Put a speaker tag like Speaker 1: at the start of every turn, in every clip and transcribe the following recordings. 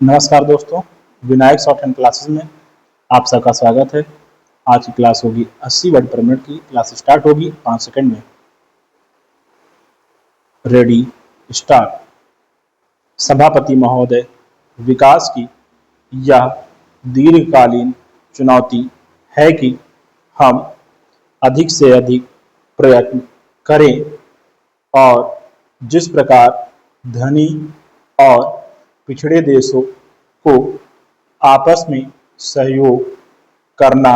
Speaker 1: नमस्कार दोस्तों, Vinayak short hand classes में आप सबका स्वागत है। आज की क्लास होगी 80 वर्ड पर मिनट की। क्लास स्टार्ट होगी 5 सेकंड में। Ready, start. सभापति महोदय, विकास की यह दीर्घकालीन चुनौती है कि हम अधिक से अधिक प्रयत्न करें और जिस प्रकार धनी और पिछड़े देशों को आपस में सहयोग करना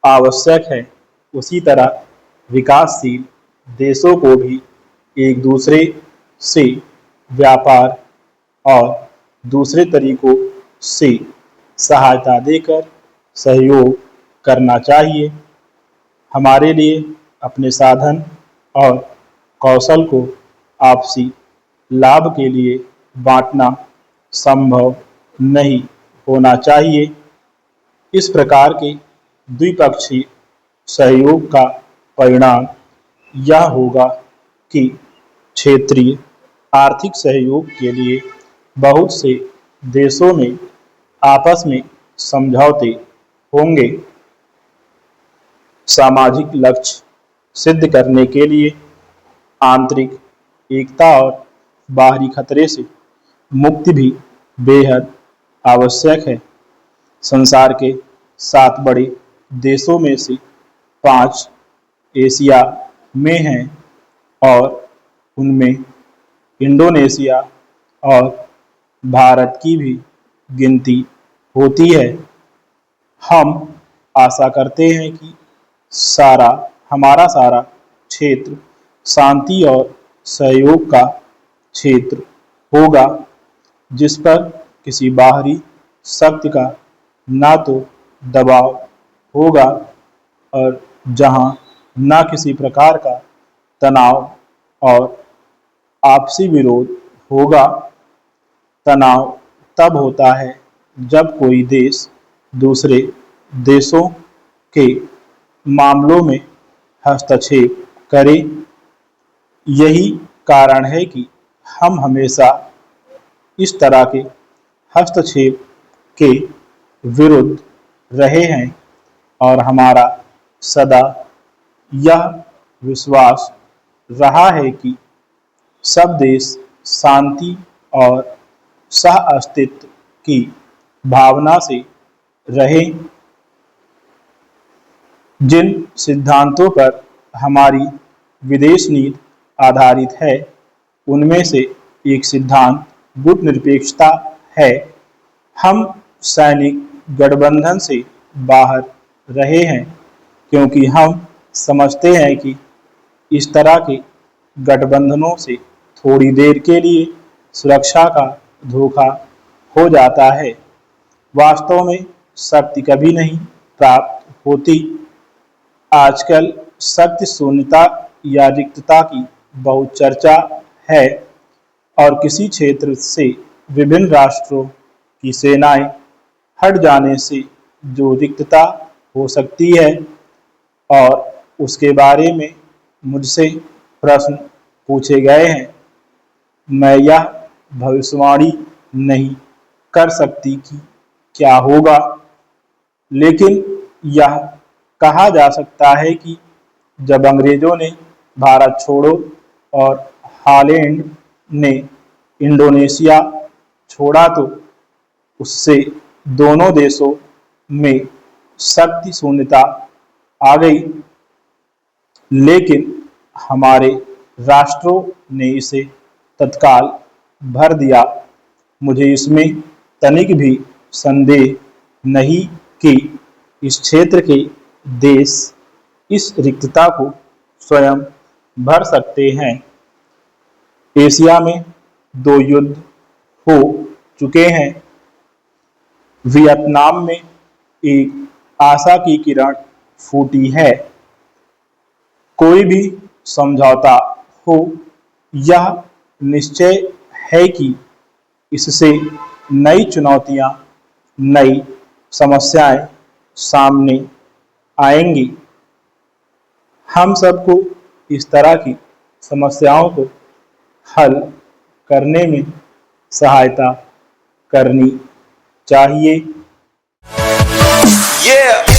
Speaker 1: आवश्यक है, उसी तरह विकासशील देशों को भी एक दूसरे से व्यापार और दूसरे तरीकों से सहायता देकर सहयोग करना चाहिए। हमारे लिए अपने साधन और कौशल को आपसी लाभ के लिए बांटना संभव नहीं होना चाहिए। इस प्रकार के द्विपक्षीय सहयोग का परिणाम यह होगा कि क्षेत्रीय आर्थिक सहयोग के लिए बहुत से देशों में आपस में समझौते होंगे। सामाजिक लक्ष्य सिद्ध करने के लिए आंतरिक एकता और बाहरी खतरे से मुक्ति भी बेहद आवश्यक है। संसार के 7 बड़े देशों में से 5 एशिया में हैं और उनमें इंडोनेशिया और भारत की भी गिनती होती है। हम आशा करते हैं कि हमारा सारा क्षेत्र शांति और सहयोग का क्षेत्र होगा, जिस पर किसी बाहरी शक्ति का ना तो दबाव होगा और जहां ना किसी प्रकार का तनाव और आपसी विरोध होगा। तनाव तब होता है जब कोई देश दूसरे देशों के मामलों में हस्तक्षेप करे। यही कारण है कि हम हमेशा इस तरह के हस्तक्षेप के विरुद्ध रहे हैं और हमारा सदा यह विश्वास रहा है कि सब देश शांति और सह अस्तित्व की भावना से रहें। जिन सिद्धांतों पर हमारी विदेश नीति आधारित है, उनमें से एक सिद्धांत गुटनिरपेक्षता है। हम सैनिक गठबंधन से बाहर रहे हैं क्योंकि हम समझते हैं कि इस तरह के गठबंधनों से थोड़ी देर के लिए सुरक्षा का धोखा हो जाता है। वास्तव में शक्ति कभी नहीं प्राप्त होती। आजकल शक्ति शून्यता या रिक्तता की बहुत चर्चा है और किसी क्षेत्र से विभिन्न राष्ट्रों की सेनाएं हट जाने से जो रिक्तता हो सकती है और उसके बारे में मुझसे प्रश्न पूछे गए हैं। मैं यह भविष्यवाणी नहीं कर सकती कि क्या होगा, लेकिन यह कहा जा सकता है कि जब अंग्रेजों ने भारत छोड़ो और हॉलैंड ने इंडोनेशिया छोड़ा तो उससे दोनों देशों में शक्ति शून्यता आ गई, लेकिन हमारे राष्ट्रों ने इसे तत्काल भर दिया। मुझे इसमें तनिक भी संदेह नहीं कि इस क्षेत्र के देश इस रिक्तता को स्वयं भर सकते हैं। एशिया में 2 युद्ध हो चुके हैं। वियतनाम में एक आशा की किरण फूटी है। कोई भी समझौता हो, यह निश्चय है कि इससे नई चुनौतियां, नई समस्याएं सामने आएंगी। हम सबको इस तरह की समस्याओं को हल करने में सहायता करनी चाहिए।
Speaker 2: Yeah!